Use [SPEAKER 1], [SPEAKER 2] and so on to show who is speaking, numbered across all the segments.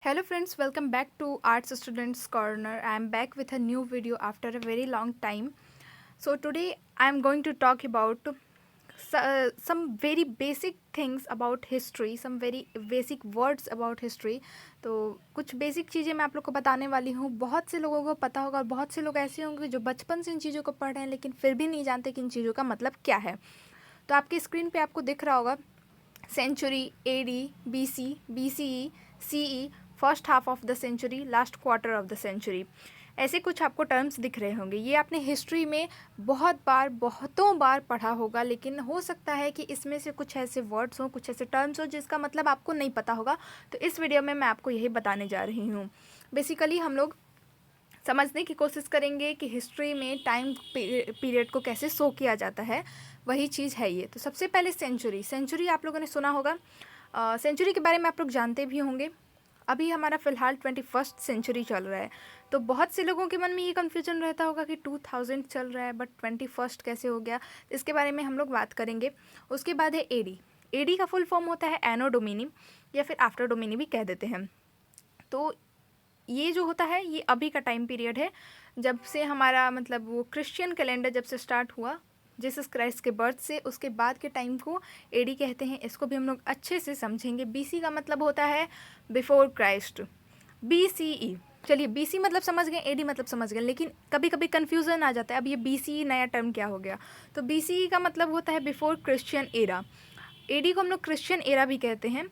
[SPEAKER 1] Hello friends, welcome back to Arts Students Corner. I am back with a new video after a very long time. So today I am going to talk about some very basic things about history, some very basic words about history. तो कुछ basic चीज़ें मैं आप लोग को बताने वाली हूँ. बहुत से लोगों को पता होगा और बहुत से लोग ऐसे होंगे जो बचपन से इन चीज़ों को पढ़ रहे हैं लेकिन फिर भी नहीं जानते कि इन चीज़ों का मतलब क्या है. तो आपकी स्क्रीन पे आपको दिख रहा होगा century, AD, BC, BCE, CE, first half of the century, last quarter of the century. ऐसे कुछ आपको टर्म्स दिख रहे होंगे. ये आपने हिस्ट्री में बहुतों बार पढ़ा होगा, लेकिन हो सकता है कि इसमें से कुछ ऐसे वर्ड्स हों, कुछ ऐसे टर्म्स हों जिसका मतलब आपको नहीं पता होगा. तो इस वीडियो में मैं आपको यही बताने जा रही हूँ. बेसिकली हम लोग समझने की कोशिश करेंगे कि हिस्ट्री में टाइम पीरियड को कैसे शो किया जाता है. वही चीज़ है ये. तो सबसे पहले सेंचुरी आप लोगों ने सुना होगा. सेंचुरी के बारे में आप लोग जानते भी होंगे. अभी हमारा फ़िलहाल 21st सेंचुरी चल रहा है. तो बहुत से लोगों के मन में ये कन्फ्यूजन रहता होगा कि 2000 चल रहा है बट 21st कैसे हो गया. इसके बारे में हम लोग बात करेंगे. उसके बाद है एडी. एडी का फुल फॉर्म होता है एनो डोमिनी या फिर आफ्टर डोमिनी भी कह देते हैं. तो ये जो होता है ये अभी का टाइम पीरियड है जब से हमारा मतलब वो क्रिश्चियन कैलेंडर जब से स्टार्ट हुआ जीसस क्राइस्ट के बर्थ से, उसके बाद के टाइम को एडी कहते हैं. इसको भी हम लोग अच्छे से समझेंगे. बीसी का मतलब होता है बिफोर क्राइस्ट. बीसीई, चलिए बीसी मतलब समझ गए, एडी मतलब समझ गए, लेकिन कभी कभी कन्फ्यूज़न आ जाता है अब ये बीसीई नया टर्म क्या हो गया. तो बीसीई का मतलब होता है बिफोर क्रिश्चियन एरा. एडी को हम लोग क्रिश्चियन एरा भी कहते हैं.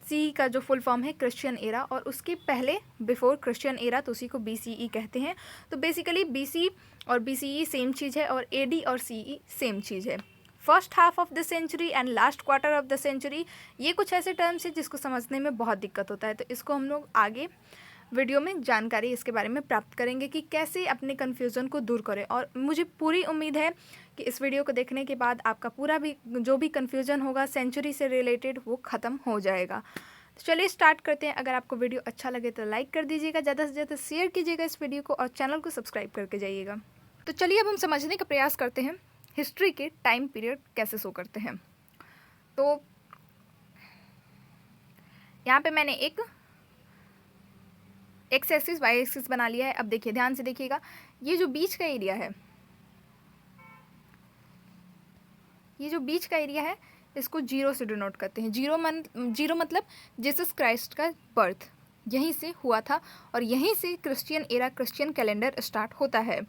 [SPEAKER 1] सी का जो फुल फॉर्म है क्रिश्चियन एरा, और उसके पहले बिफोर क्रिश्चियन एरा, तो उसी को बीसीई कहते हैं. तो बेसिकली बीसी और बीसीई सेम चीज़ है और एडी और सीई सेम चीज़ है. First half of the century and last quarter of the century, ये कुछ ऐसे टर्म्स हैं जिसको समझने में बहुत दिक्कत होता है. तो इसको हम लोग आगे वीडियो में जानकारी इसके बारे में प्राप्त करेंगे कि कैसे अपने कन्फ्यूज़न को दूर करें. और मुझे पूरी उम्मीद है कि इस वीडियो को देखने के बाद आपका पूरा भी जो भी कन्फ्यूज़न होगा सेंचुरी से रिलेटेड वो ख़त्म हो जाएगा. तो चलिए स्टार्ट करते हैं. अगर आपको वीडियो अच्छा लगे तो लाइक कर दीजिएगा, ज़्यादा से ज़्यादा शेयर कीजिएगा इस वीडियो को और चैनल को सब्सक्राइब करके जाइएगा. तो चलिए अब हम समझने का प्रयास करते हैं हिस्ट्री के टाइम पीरियड कैसे शो करते हैं. तो यहाँ पे मैंने एक एक्स एक्सिस वाई एक्सिस बना लिया है. अब देखिए, ध्यान से देखिएगा, ये जो बीच का एरिया है, ये जो बीच का एरिया है इसको जीरो से डिनोट करते हैं. जीरो मतलब जीसस क्राइस्ट का बर्थ यहीं से हुआ था और यहीं से Christian era, Christian calendar start होता है.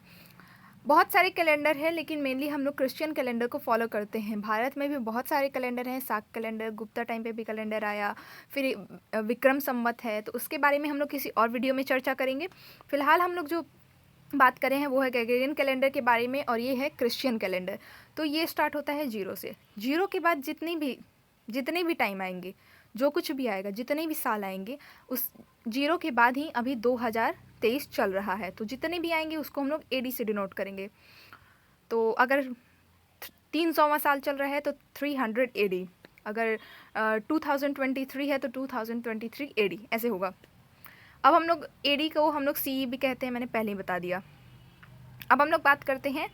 [SPEAKER 1] बहुत सारे कैलेंडर हैं लेकिन मेनली हम लोग क्रिश्चियन कैलेंडर को फॉलो करते हैं. भारत में भी बहुत सारे कैलेंडर हैं. शाक कैलेंडर, गुप्ता टाइम पे भी कैलेंडर आया, फिर विक्रम संवत है. तो उसके बारे में हम लोग किसी और वीडियो में चर्चा करेंगे. फिलहाल हम लोग जो बात करें हैं वो है ग्रेगोरियन कैलेंडर के बारे में, और ये है क्रिश्चियन कैलेंडर. तो ये स्टार्ट होता है जीरो से. जीरो के बाद जितने भी टाइम आएंगे, जो कुछ भी आएगा, जितने भी साल आएंगे, उस जीरो के बाद ही अभी 2023 चल रहा है. तो जितने भी आएंगे उसको हम लोग एडी से डिनोट करेंगे. तो अगर 300वां साल चल रहा है तो 300 एडी. अगर 2023 है तो 2023 एडी, ऐसे होगा. अब हम लोग एडी को हम लोग सी भी कहते हैं, मैंने पहले ही बता दिया. अब हम लोग बात करते हैं,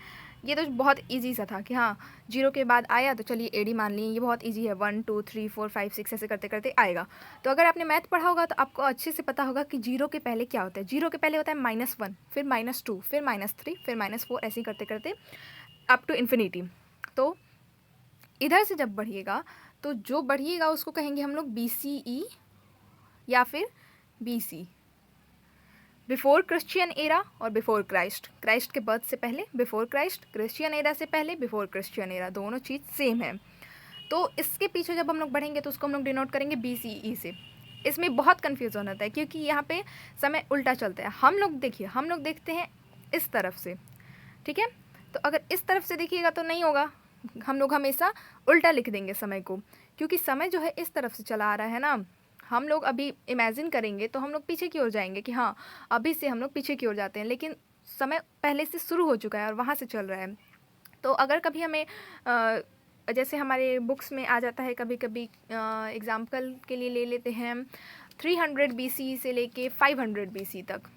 [SPEAKER 1] ये तो बहुत इजी सा था कि हाँ जीरो के बाद आया तो चलिए एडी मान लिए. ये बहुत इजी है, 1 2 3 4 5 6 ऐसे करते करते आएगा. तो अगर आपने मैथ पढ़ा होगा तो आपको अच्छे से पता होगा कि जीरो के पहले क्या होता है. जीरो के पहले होता है -1, फिर -2, फिर -3, फिर -4, ऐसे ही करते करते अप टू इन्फिनिटी. तो इधर से जब बढ़िएगा तो जो बढ़िएगा उसको कहेंगे हम लोग BCE या फिर BC, बिफोर क्रिश्चियन एरा और बिफोर क्राइस्ट. क्राइस्ट के बर्थ से पहले बिफोर क्राइस्ट, क्रिश्चियन एरा से पहले बिफोर क्रिश्चियन एरा, दोनों चीज़ सेम है. तो इसके पीछे जब हम लोग बढ़ेंगे तो उसको हम लोग डिनोट करेंगे BCE से. इसमें बहुत कन्फ्यूज़न होता है क्योंकि यहाँ पे समय उल्टा चलता है. हम लोग देखिए, हम लोग देखते हैं इस तरफ से, ठीक है. तो अगर इस तरफ से देखिएगा तो नहीं होगा, हम लोग हमेशा उल्टा लिख देंगे समय को, क्योंकि समय जो है इस तरफ से चला आ रहा है ना. हम लोग अभी इमेजिन करेंगे तो हम लोग पीछे की ओर जाएंगे कि हाँ अभी से हम लोग पीछे की ओर जाते हैं, लेकिन समय पहले से शुरू हो चुका है और वहाँ से चल रहा है. तो अगर कभी हमें जैसे हमारे बुक्स में आ जाता है, कभी कभी एग्जाम्पल के लिए ले लेते हैं 300 BC से लेके 500 BC तक.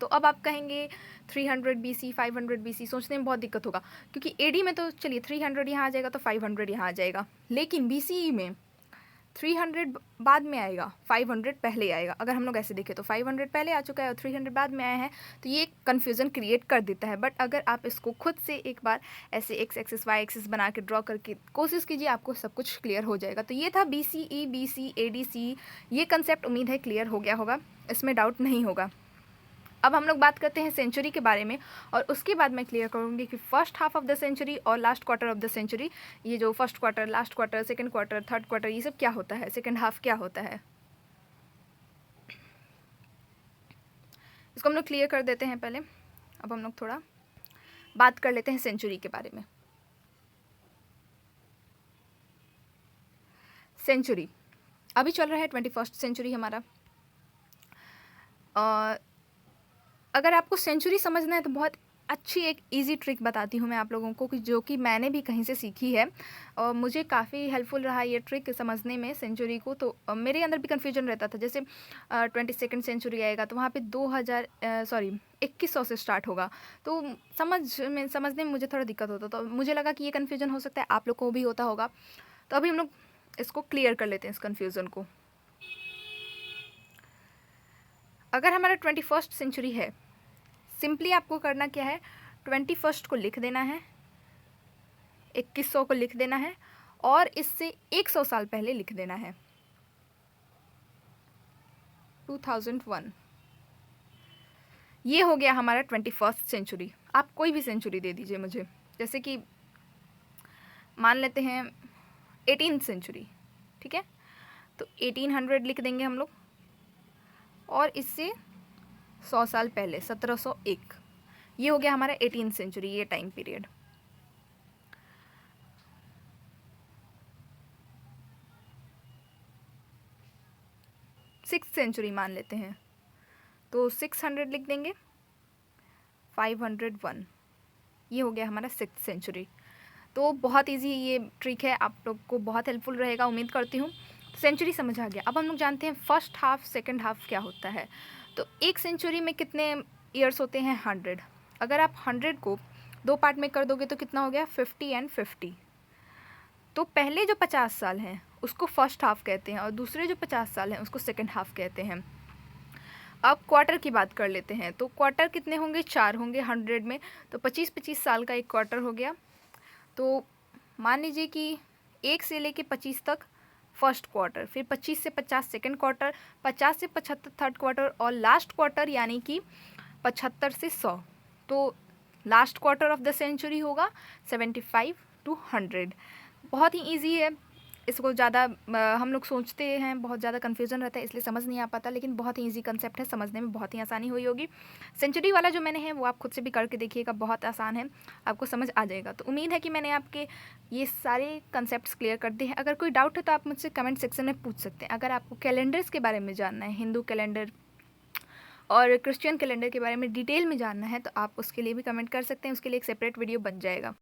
[SPEAKER 1] तो अब आप कहेंगे 300 BC 500 BC सोचने में बहुत दिक्कत होगा, क्योंकि एडी में तो चलिए 300 यहाँ आ जाएगा तो 500 यहाँ आ जाएगा, लेकिन BCE में 300 बाद में आएगा, 500 पहले आएगा। अगर हम लोग ऐसे देखें तो 500 पहले आ चुका है और 300 बाद में आया है, तो ये कन्फ्यूज़न क्रिएट कर देता है। बट अगर आप इसको खुद से एक बार ऐसे एक्स एक्सिस वाई एक्सिस बना के ड्रॉ करके कोशिश कीजिए, आपको सब कुछ क्लियर हो जाएगा। तो ये था BCE BC ADC, ये कंसेप्ट उम्मीद है क्लियर हो गया होगा, इसमें डाउट नहीं होगा। अब हम लोग बात करते हैं सेंचुरी के बारे में, और उसके बाद मैं क्लियर करूँगी कि first half of the century और last quarter of the century, ये जो first quarter, last quarter, second quarter, third quarter, ये सब क्या होता है, सेकंड हाफ क्या होता है, इसको हम लोग क्लियर कर देते हैं पहले। अब हम लोग थोड़ा बात कर लेते हैं सेंचुरी के बारे में। सेंचुरी अभी चल रहा है 21st सेंचुरी हमारा। अगर आपको सेंचुरी समझना है तो बहुत अच्छी एक इजी ट्रिक बताती हूँ मैं आप लोगों को, कि जो कि मैंने भी कहीं से सीखी है और मुझे काफ़ी हेल्पफुल रहा ये ट्रिक समझने में सेंचुरी को। तो मेरे अंदर भी कन्फ्यूजन रहता था, जैसे 22nd सेंचुरी आएगा तो वहाँ पे 2100 से स्टार्ट होगा, तो समझने में मुझे थोड़ा दिक्कत होता। तो मुझे लगा कि ये कन्फ्यूजन हो सकता है आप लोग को भी होता होगा, तो अभी हम लोग इसको क्लियर कर लेते हैं, इस कन्फ्यूज़न को। अगर हमारा 21st सेंचुरी है, सिंपली आपको करना क्या है, 21st को लिख देना है, 2100 को लिख देना है, और इससे 100 साल पहले लिख देना है 2001। ये हो गया हमारा 21st सेंचुरी। आप कोई भी सेंचुरी दे दीजिए मुझे, जैसे कि मान लेते हैं 18th सेंचुरी, ठीक है, तो 1800 लिख देंगे हम लोग, और इससे 100 साल पहले 1701। ये हो गया हमारा 18th सेंचुरी, ये टाइम पीरियड। सिक्स सेंचुरी मान लेते हैं, तो 600 लिख देंगे, 501। ये हो गया हमारा 6th सेंचुरी। तो बहुत इजी ये ट्रिक है, आप लोग को बहुत हेल्पफुल रहेगा, उम्मीद करती हूँ। सेंचुरी समझ आ गया। अब हम लोग जानते हैं फर्स्ट हाफ सेकंड हाफ क्या होता है। तो एक सेंचुरी में कितने ईयर्स होते हैं, 100। अगर आप 100 को 2 पार्ट में कर दोगे तो कितना हो गया, 50 एंड 50। तो पहले जो 50 साल हैं उसको फर्स्ट हाफ कहते हैं, और दूसरे जो 50 साल हैं उसको सेकंड हाफ कहते हैं। अब क्वार्टर की बात कर लेते हैं, तो क्वार्टर कितने होंगे, 4 होंगे 100 में, तो 25-25 साल का एक क्वार्टर हो गया। तो मान लीजिए कि 1 से लेके 25 तक फर्स्ट क्वार्टर, फिर 25 से 50 सेकंड क्वार्टर, 50 से 75 थर्ड क्वार्टर, और लास्ट क्वार्टर यानी कि 75 से 100। तो last quarter of the century होगा 75 to 100। बहुत ही ईजी है, इसको ज़्यादा हम लोग सोचते हैं, बहुत ज़्यादा कन्फ्यूज़न रहता है इसलिए समझ नहीं आ पाता, लेकिन बहुत ही ईजी कंसेप्ट है, समझने में बहुत ही आसानी हुई होगी। सेंचुरी वाला जो मैंने है वो आप खुद से भी करके देखिएगा, बहुत आसान है, आपको समझ आ जाएगा। तो उम्मीद है कि मैंने आपके ये सारे कंसेप्ट्स क्लियर कर दिए हैं। अगर कोई डाउट है तो आप मुझसे कमेंट सेक्शन में पूछ सकते हैं। अगर आपको कैलेंडर्स के बारे में जानना है, हिंदू कैलेंडर और क्रिश्चियन कैलेंडर के बारे में डिटेल में जानना है, तो आप उसके लिए भी कमेंट कर सकते हैं, उसके लिए एक सेपरेट वीडियो बन जाएगा।